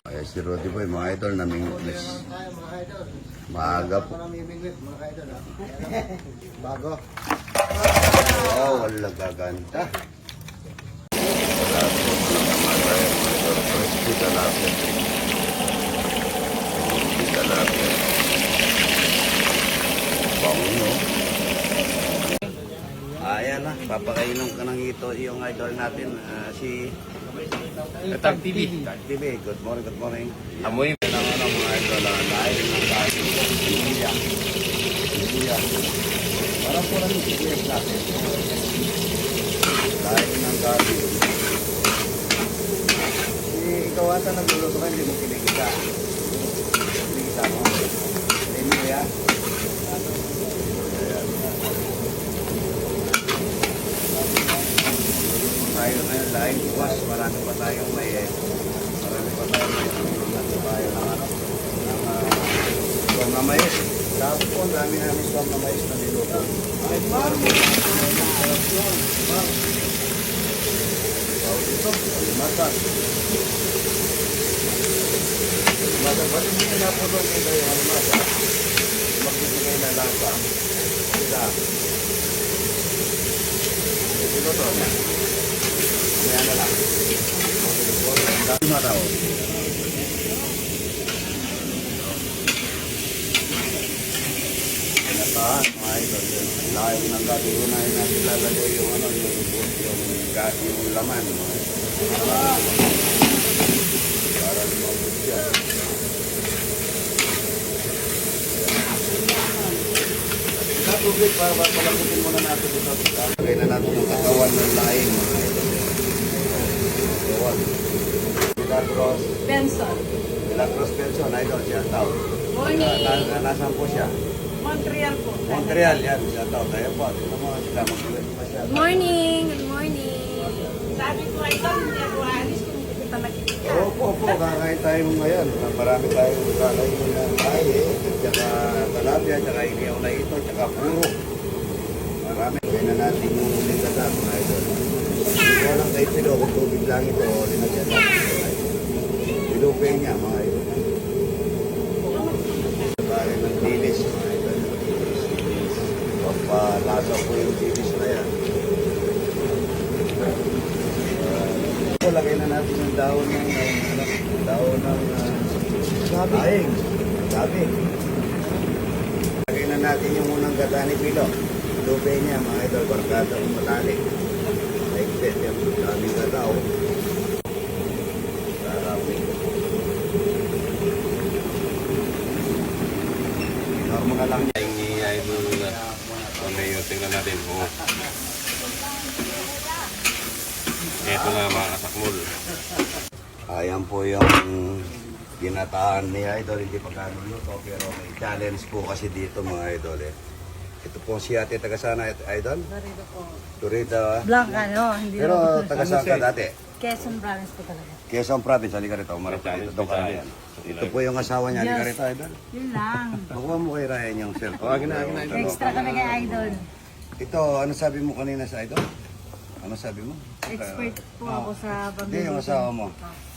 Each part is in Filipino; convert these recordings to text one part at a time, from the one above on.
Ay, si Rudy Boy, mga idol, namingwitness. Maaga po. Bago. Oh, wala gaganda. Wala po mga idol. Crispy tilapia. Crispy tilapia. Bango. Ayan na, papakainom ka ng ito yung idol natin, si Tag TV. Tag TV. Good morning, good morning. Amoy. Yan ang mga idol, dahil ng dahil. India. Parang po lang yung GPS natin. Dahil ng dahil. Ikaw ata nagluluto ka, hindi mo kinikita. Kinikita mo. Hindi mo yan. Tayo ngayon lahat bukas, marami pa tayong may swam na mais. Tapos po, dami namin swam na mais na niluto. Ay, marmo! Ito, alimasag. Alimasag, ba't hindi na po doon kayo yung alimasag? Magbibigay na lasa. Isa. Ito to, kaya na lang. Dami mataw. Pinatahan, mga idol. Lahat ng gatugunahin natin lalagay yung laman. Para lumabot siya. Sa tubig, para palamutin muna natin ito. Lagay na natin yung katawan ng laing, mga idol. Milagros Benson. Milagros Benson, idol siya tao. Morning. Nasaan po siya? Montreal po. Montreal, yan siya tao. Tayo po, ito mo sila mag-ulit pa siya. Good morning. Good morning. Sabi ko ay hindi ako alis kung hindi kita nakikita. Opo, kakain tayo ngayon. Marami tayong kakain ng tayo, tsaka talapia, tsaka iniyaw na ito, tsaka puro. Marami. Kaya na natin yung ligatan, mga idol. Ito lang kay Pilo, kung tubig lang ito, linagyan natin. Pilupin niya, mga idol. Bahay ng dilis, mga idol. Papalasa po yung dilis na yan. Lagay na natin yung daon ng daing. Sabi. Lagay na natin yung unang gata ni Pilo. Pilupin niya, mga idol, barkada kung matalik. Exit yung daming gataw. Sarapin. Normal na lang niya. Yung idol na. Ano yung tingnan natin. Ito na mga kasakmul. Ayan po yung ginataan ni Idol. Hindi pa gano'n luto. Pero may challenge po kasi dito, mga Idol. Ito po si ate taga-sana, Idol? Dorito po. Dorito. Blanca, no? Hindi Pero na po. taga-saan ka dati? Quezon Province po talaga. Quezon Province, halika rito. Umarap ka dito. Doon ka rin. Ito po yung asawa niya. Halika rito, Idol. Yun lang. Nakuha mo kay Ryan yung cellphone. Extra kami kay Idol. Ito, ano sabi mo kanina sa Idol? Ano sabi mo? Expert po ako sa Hindi, yung asawa mo.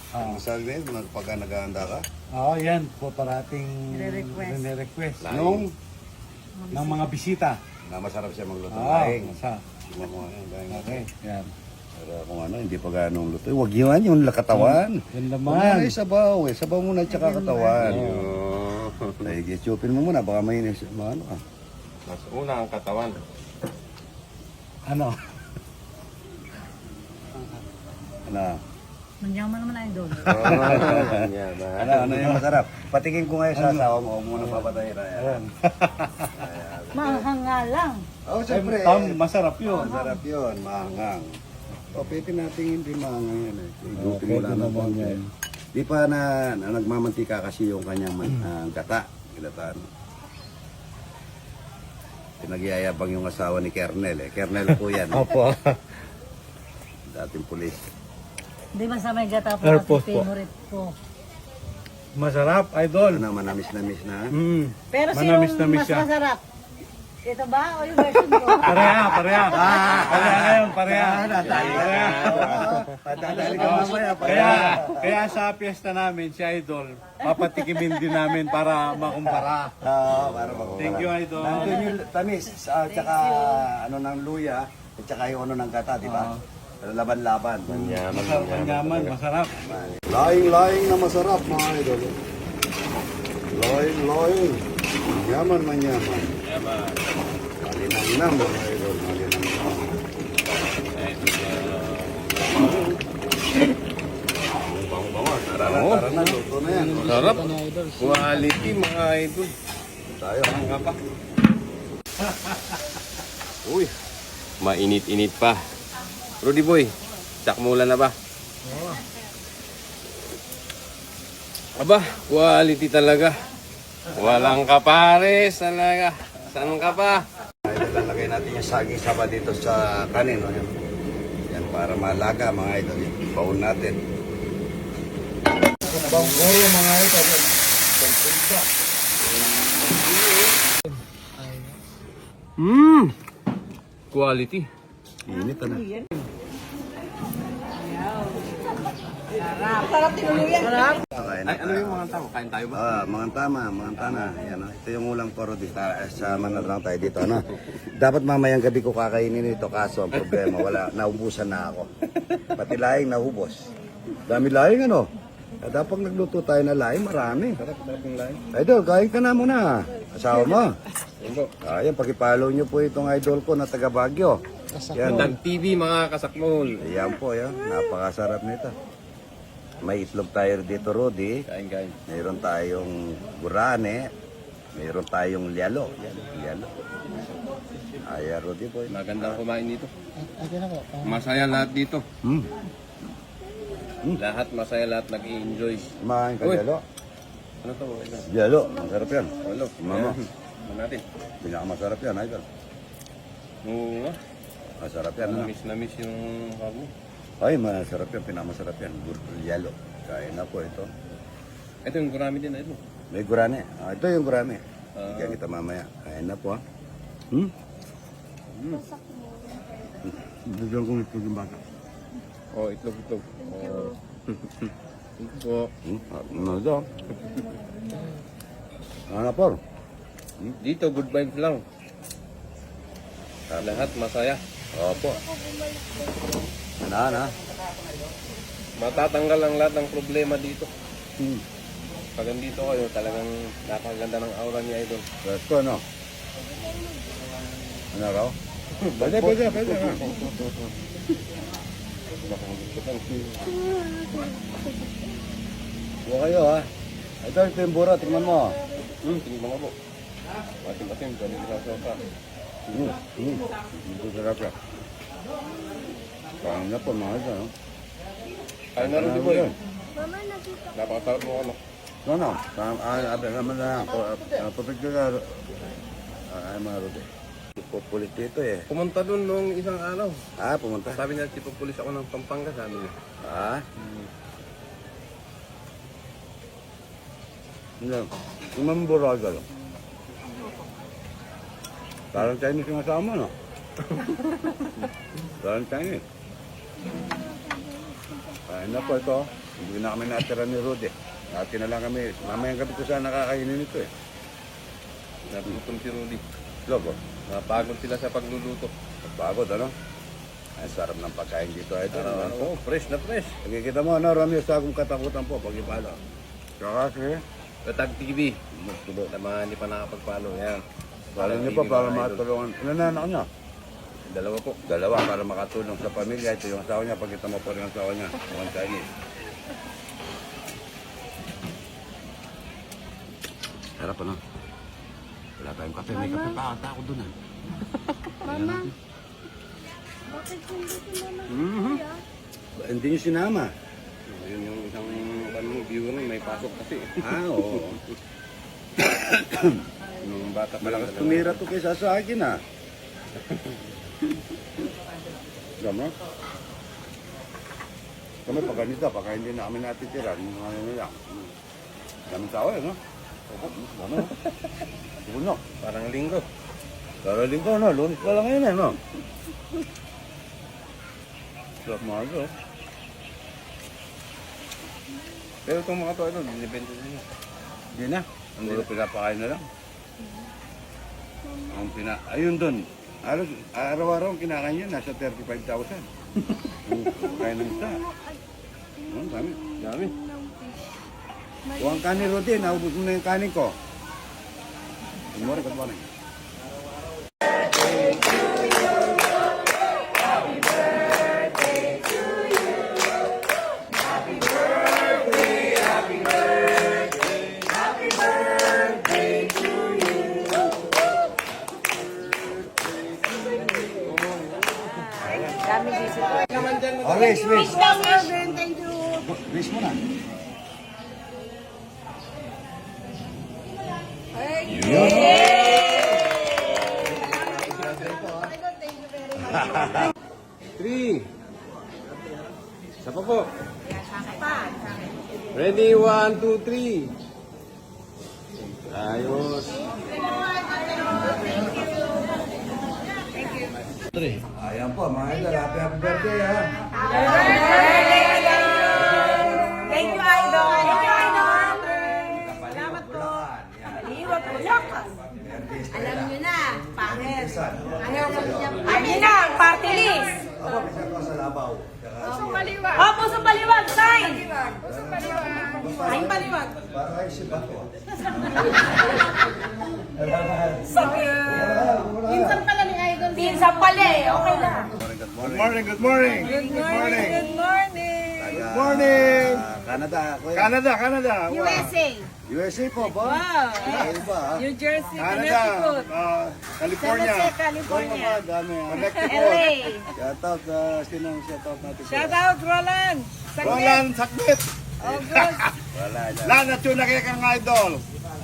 Ano sabi mo? Pagka naghahanda ka? Oo, yan po parating Nire-request. nire-request Nung ng mga bisita. na masarap siya magluto. Oo, Laing. masa. Tingnan mo, ayan, laing. Okay, yan. Pero kung ano, hindi pa ganong luto. Huwag yun, yung katawan. Yan Naman. naman. Sabaw eh. Sabaw muna tsaka katawan. Ay, gitsupin mo muna. Baka may ano ka. Mas una ang katawan. Ano? Ano? Manyaman naman Idol. Ano yung masarap? Patingin ko ngayon sa asawa mo. Huwag muna papatay. Ayan. Mahanga lang. Oh, siyempre. Masarap yun. Masarap yun. Mahangang. O, pwede natin hindi mahangang yan eh. Igupin mo pwede lang ng naman konti. yan. Di pa na nagmamantika kasi yung kanyang gata. Gilatan. Pinagyayabang yung asawa ni Kernel eh. Kernel po yan. Opo. Dating pulis. Hindi masama yung gata po. Air Air Force po. favorite po. Masarap, idol. Ano, manamis-namis na. Mm. Pero Manamis sino na miss mas siya. masarap? Ito ba? O yung version ko? Pareha. Pareha ngayon, pareha. Patadali ka mamaya. Kaya sa piyesta namin, si Idol, papatikimin din namin para makumpara. Oo, para makuha. Thank you, Idol. Nandun yung tamis, tsaka ano ng luya, at tsaka yung ano ng gata, di ba? Laban-laban. Panyaman, masarap. Laing-laing na masarap, mga idol. Laing-laing. Manyaman. Malinang-nang, mga idol. Malinang-nang. Tara na, luto na yan. Sarap. Quality mga idol. Tayo. Nga pa. Uy. Mainit-init pa. Rudy boy, sakmula na ba? Aba, quality talaga. Walang kapares talaga. Saan ka pa? Idol, lalagay natin yung saging saba dito sa kanin. No? Yan, para malaga, mga idol. Yung baon natin. Banggoro, mga idol. Quality. Init na. Sarap tinuluyan. Sarap. Okay, Ay, ano yung mga tao? Kain tayo ba? mga tama. Yan, no? Ito yung ulang poro dito. Sama na lang tayo dito. Ano? Dapat mamayang gabi ko kakainin ito. Kaso ang problema, naubusan na ako. Pati laing naubos. Dami laing ano? Dapat nagluto tayo na laing, marami. Sarap yung lain. Idol, kain ka na muna. Asawa mo. Ayan, pakipollow nyo po itong idol ko na taga Baguio. Yan. Dag TV mga kasakmol. Ayan po, yan. Napakasarap nito. May itlog tayo dito, Rudy. Kain. Mayroon tayong gurane. Mayroon tayong lialo. Yan, lialo. Ayan, Rudy boy. Magandang kumain dito. Masaya lahat dito. Lahat masaya, lahat nag-i-enjoy. Kumain ka Uy. lialo. Ano to? Ito. Lialo, masarap yan. Hello. Mama. Ano natin? Pinakamasarap yan, idol. Oo nga. Masarap yan, ano? Na-miss yung kamo. Ay, masarap yan. Pinakamasarap yan. Lialo. Kain na po ito. Ito yung gurami din. Ito. May gurane. Ito yung gurane. Kaya kita mamaya. Kain na po, ha? Bigyan kong ito yung bata. Oh, itlog. Oh. Ito. Ano ito? Ano po? Dito, good vibes lang. Lahat masaya. Opo. Ano? Matatanggal ang lahat ng problema dito. Pag andito kayo, talagang napakaganda ng aura ni Idol. Presko, ano? Ano raw? Pwede. Huwag kayo, ha? Ito yung bura, tingnan mo. Tingin mga po. Matim-matim, ganun sa sosa. Ito sarap yan. Kain na po, mga ito, no? Kaya na rin di boy. Napakasarap mo ano. Ano? Abe naman na ako. Papigyo na. Ay, mga Rudy. Pupulit dito eh. Pumunta dun nung isang araw. Pumunta. Sabi niya, pulis ako ng Pampanga, sabi niya. Hindi. Yung buraga lang. Parang Chinese yung asama, no? Parang Chinese. Kain na po ito. Hindi na kami natira ni Rudy. Dati na lang kami. Mamayang gabi ko sana nakakainin ito eh. Nagutom si Rudy. Logo. Napagod sila sa pagluluto. Pagod, ano? Ay, sarap ng pagkain dito. Ito, Oo, fresh na fresh. Nakikita mo, ano, Ramiro, sa akong katakutan po, pag-ipalo. Kasi, Tatag TV. magtubo. Sa mga hindi pa nakapag-follow, yan. Palo niyo po para makatulungan. Ilan na anak niya? Dalawa po. Dalawa para makatulong sa pamilya. Ito yung asawa niya. Pagkita mo po rin ang asawa niya. Mukhang Chinese. Sarap, ano? Wala tayong kape. May kape pa ata ako dun, ah. Mama, bakit hindi ko naman Hindi niyo sinama. Yun yung isang viewer na may pasok kasi. Oo. Nung bata pa Malakas lang tumira to kaysa sa akin, ah. Gama? Kami pag ganito, pagka hindi na kami natitira, ano lang. Daming tao, no? Opo, ano? Puno. Parang linggo. Karaling ko, no? Lunes pa lang ngayon, no? Sarap mga ito. Pero itong mga to, depende sa inyo. Hindi na. Ang puro pinapakain na lang. Ayun doon. Araw-araw ang kinakain niya, nasa 35,000. Kain ng isa. Dami. Dami. Kung ang kanin routine, naubos mo na yung kanin ko. Good morning, good morning. Dami dito. Oh, wish. Thank you. Wish mo na. Three. Isa pa po. Ready, 1, 2, 3. Ayos. Ayan po, mga idol. Happy birthday, ha? Thank you, Idol. Thank you, Idol. Salamat po. Iwag po lakas. Alam nyo na, pangit. Alam nyo na, party list. Ako, bisa ko sa labaw. Oh, puso paliwag, sign. Sign paliwag. Para kayo si Bato. Pinsan pala ni Idol. Pinsan pala eh, okay na. Good morning, good morning. Good morning. Good morning. Good morning. Canada, kuya. Canada. USA. USA po, ba? Wow. Iba, ha? New Jersey, Canada, Connecticut. California. San Jose, California. Dami, ha? LA. Shoutout, sinong shoutout natin? Shout out, Roland. Roland Sakbit. August. Wala, yan. Lana Tuna kay kang idol.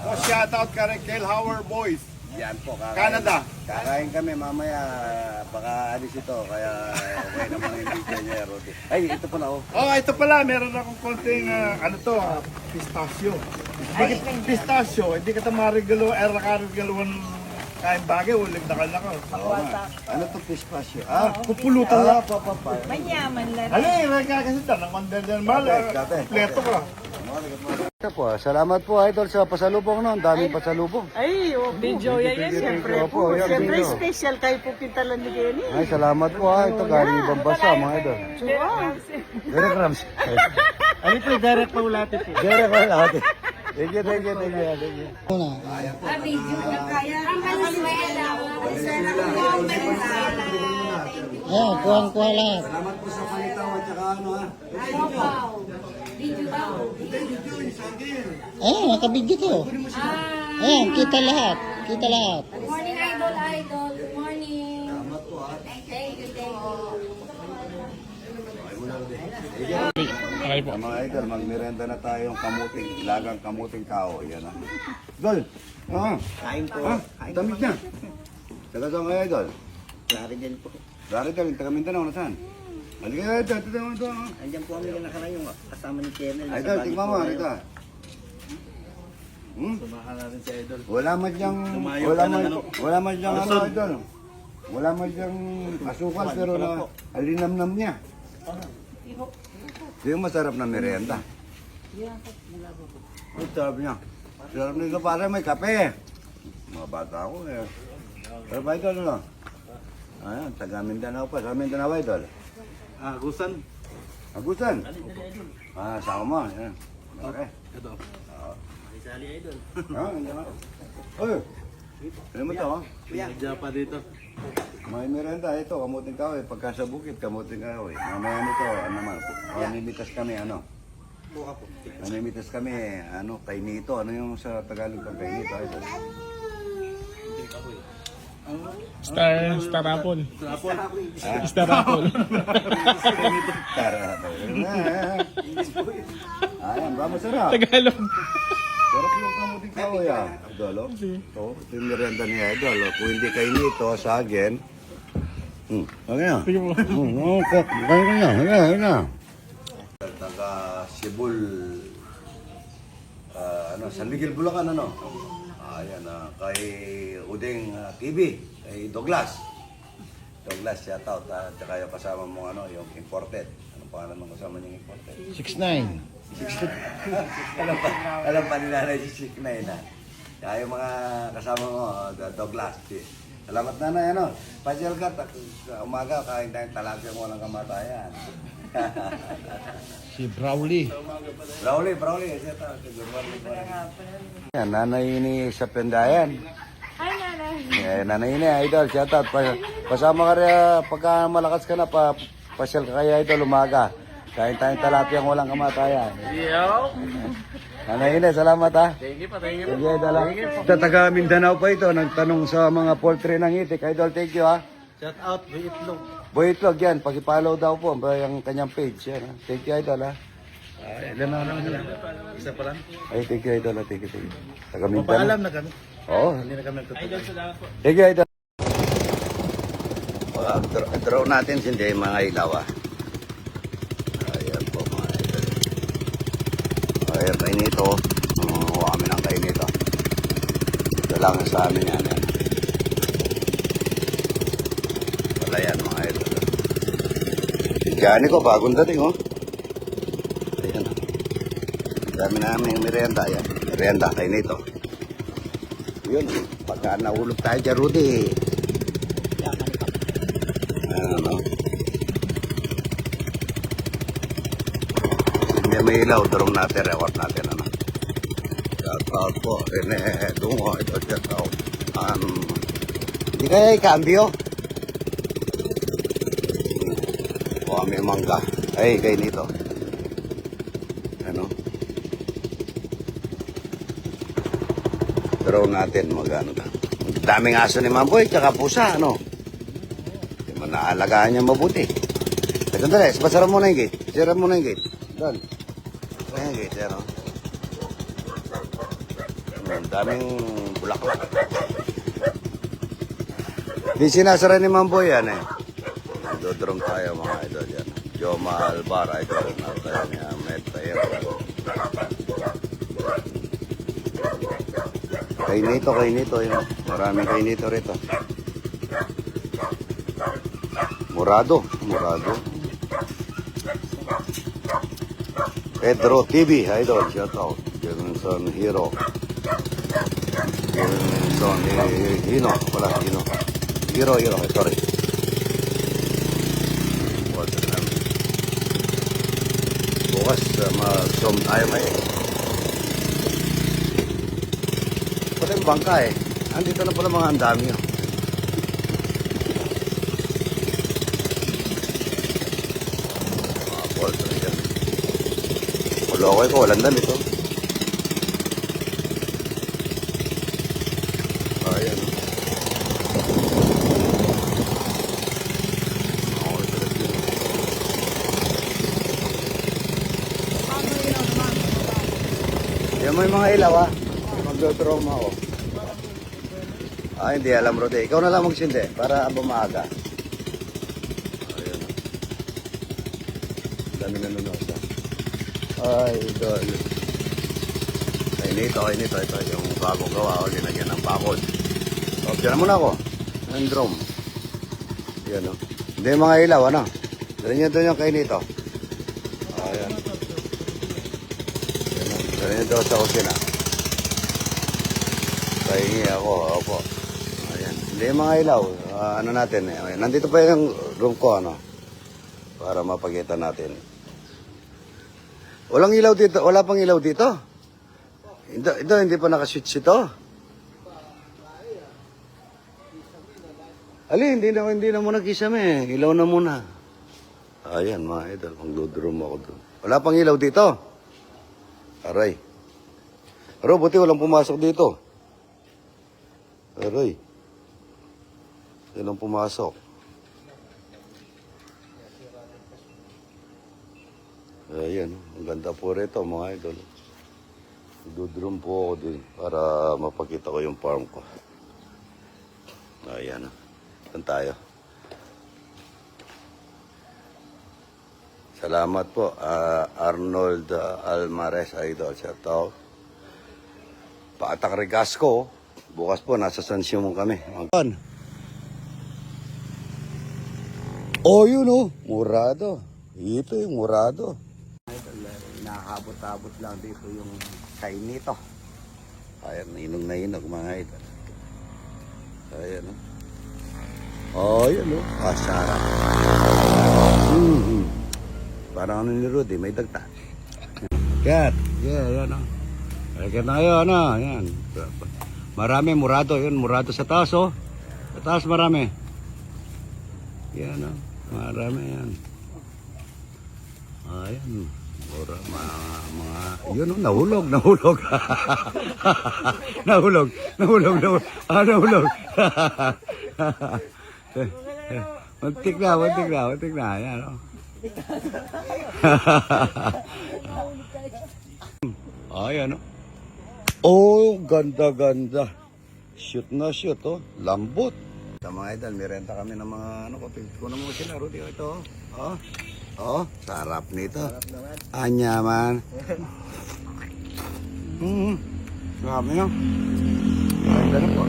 So shout out ka rin Kel Howard Boys. Yan po, kakain. Canada. Kakain kami mamaya, baka alis ito, kaya okay naman yung video niya, Rodi. Ay, ito po na, oh. Oh, ito pala, meron akong konting, pistachio. Pistachio, hindi ka marigalo, nakarigaluan kain bagay, ulig na ka. Oo nga. Ano to pistachio? Pupulutan lang. Papa. Manyaman lang. Alay, rega kasi tanang mandel mal. Kompleto ka. Ito po, salamat po, idol, sa pasalubong no. Ang daming pasalubong. Ay, video yan, siyempre Opo, po. yan, Siyempre video. special kayo po kintalan ni Kenny. Ay, salamat po, ha. Ito galing ibang bansa, mga idol. Wow. Derek Rams. Ano po, direct pa ulati po. Derek Rams. Thank you. Video na kaya. Ang Valenzuela. Ayan, kuha lahat. Salamat po sa palitaw at saka ano, ha. Video daw. Ayan, nakabigyo to. Ayan, kita lahat. Kita lahat. Good morning, Idol. Good morning. Salamat po, ha. Thank you. Mga idol, magmerenda na tayong kamuting, ilagang kamuting kao. Yan, ha. Idol! Kain po. Damit niya. Taga saan kayo, idol? Laridel po. Laridel, taga Mindanao, nasaan? Halika kayo, ito. Andiyan po kami na nakaraan yung kasama ni Kernel. Idol, tingnan mo, ito. Sumahan natin si Idol. Wala man diyang, ano, idol. Wala man diyang asukal, pero na alinamnam niya. Ito yung masarap na merienda. Ang sarap niya. Sarap nito para may kape. Mga bata ako eh. Pero ba idol, ano? Ayan, taga Mindanao pa. Sa Mindanao, idol. Agusan. Agusan. Sama mo. Ayan. Okay. Ito. Sali Idol. Nandiyan ako. Uy! Ano mo ito, ha? Pinadya pa dito. May merenda. Ito, kamuting kahoy. Pagka sa bukit, kamuting kahoy. Mamaya nito, ano naman. Namimitas kami, ano? Namimitas kami, ano, kainito. Ano yung sa Tagalog ng kainito, idol? Starapol. Starapol. Tara. Ayan, ba masarap? Tagalog. Sarap yung kamuting kahoy, ah. Idol, oh. Ito yung merenda ni Idol, oh. Kung hindi kainito, sa akin. Okay na. Sige po. Okay na. Taga Sibul, San Miguel, Bulacan, ano? Ayan, kay Udeng TV, kay Douglas. Douglas, shout out. Tsaka yung kasama mo, yung imported. Ano pangalan ng kasama niyong imported? 6'9". Alam pa nila na si 6'9", ha? Kaya yung mga kasama mo, Douglas. Salamat nanay, Pasyal ka, sa umaga, kain tayong talapia mo ng kamatayan. Si Brawley. Brawley, shout out. Yan, nanay ni sa Pendayan. Hi, nanay. Nanay ni, idol, shout out. Pasama ka rin, pagka malakas ka na, pasyal ka kaya idol, umaga. Kain tayong talapia ng walang kamatayan. Nanay Ine, salamat ha. Thank you pa, thank you. Sige, idol. Sa taga Mindanao pa ito, nagtanong sa mga poultry ng itik. Idol, thank you ha. Shout out, Itlog. Boy Itlog yan, pakipollow daw po ang kanyang page. Yan, ha? Thank you, idol ha. Ilan na naman yan? Isa pa lang. Ay, thank you, idol ha. Thank you. Taga Mindanao. Papaalam na kami. Oo. Hindi na kami nagtutuloy. Thank you, idol. Draw natin hindi mga ilaw ha. Ayan po mga idol. Ayan, kainito. Huwag kami ng kainito. Ito lang sa amin yan. Wala yan mga idol. Si Johnny ko, bagong dating Ayan. Dami namin merienda. Ayan. Merienda, kainito. Yun, pagka nahulog tayo dyan, Rudy. Ano? Hindi may ilaw, durong natin, record natin, Shout out po, Rene, Dungo, ito, shout out. Hindi kaya ikambyo? O, may mangga. Ay, kayo nito. Ano? Draw natin, magano na. Daming aso ni Mamboy, tsaka pusa, Hindi mo naalagaan niya mabuti. Sandali, pasara mo na yung gate. Sira mo na yung gate. Doon. Ayan yung gate, daming bulaklak. Di sinasara ni Mamboy yan, Dodrong tayo mga idol yan. Joma Albar, idol. Tayo niya, Met, tayo. Kainito, yun. Maraming kainito rito. Murado. Pedro TV, idol, shout out. Jenson Hero. Jenson Hino, Hero, sorry. Bukas, mag-zoom tayo may. Pala yung bangka andito na pala mga andami mga poultry yan. Kulokoy ko, walang damit ayan yan may mga ilaw magdotroma hindi alam, Rode. Ikaw na lang magsindi para bumaaga. Ayan. Dami nanonood. Ay, idol. Kainito. Ito yung bagong gawa. Linagyan ng bakod. Diyan muna ako. Ang drum. Yan, Hindi mga ilaw, Dali nyo doon yung kainito. Ayan. Dali nyo doon sa kusina. Kaingi ako. Opo. Hindi mga ilaw, natin nandito pa yung room ko, para mapakita natin. Walang ilaw dito, wala pang ilaw dito. Ito hindi pa nakaswitch ito. Hindi na muna kisame, ilaw na muna. Ayan mga idol, pang-dudroom ako doon. Wala pang ilaw dito. Aray. Pero buti walang pumasok dito. Aray. Yan ang pumasok. Ayan, ang ganda po rito mga idol. Dudrum po ako dun para mapakita ko yung farm ko. Ayan, saan tayo? Salamat po, Arnold Almares, idol. Shout out. Paatak Regasco. Bukas po, nasa San Simon kami. Oh, yun oh. Murado. Ito yung murado. Nakahabot-habot lang dito yung kainito. Ayan, inog na inog mga idol. Ayan oh. Oh, yun oh. Masarap. Parang ano ni Rudy, may dagta. Kat. Yeah, yan oh. Kat na kayo, ano. Yan. Marami, murado. Yun, murado sa taas oh. Sa taas marami. Yan oh. Marami yan. Ayan. Mura, mga, yun oh, nahulog. Nahulog. Nahulog. Muntik na. Ayan oh. Ayan oh. Oh, ganda. Shoot na shoot oh. Lambot. Sa mga idol, merenta kami ng mga ano ko. Kunan mo sila, Rudy. Ito oh. Oh, sarap nito. Anyaman. Sarap nyo. Ganda na po.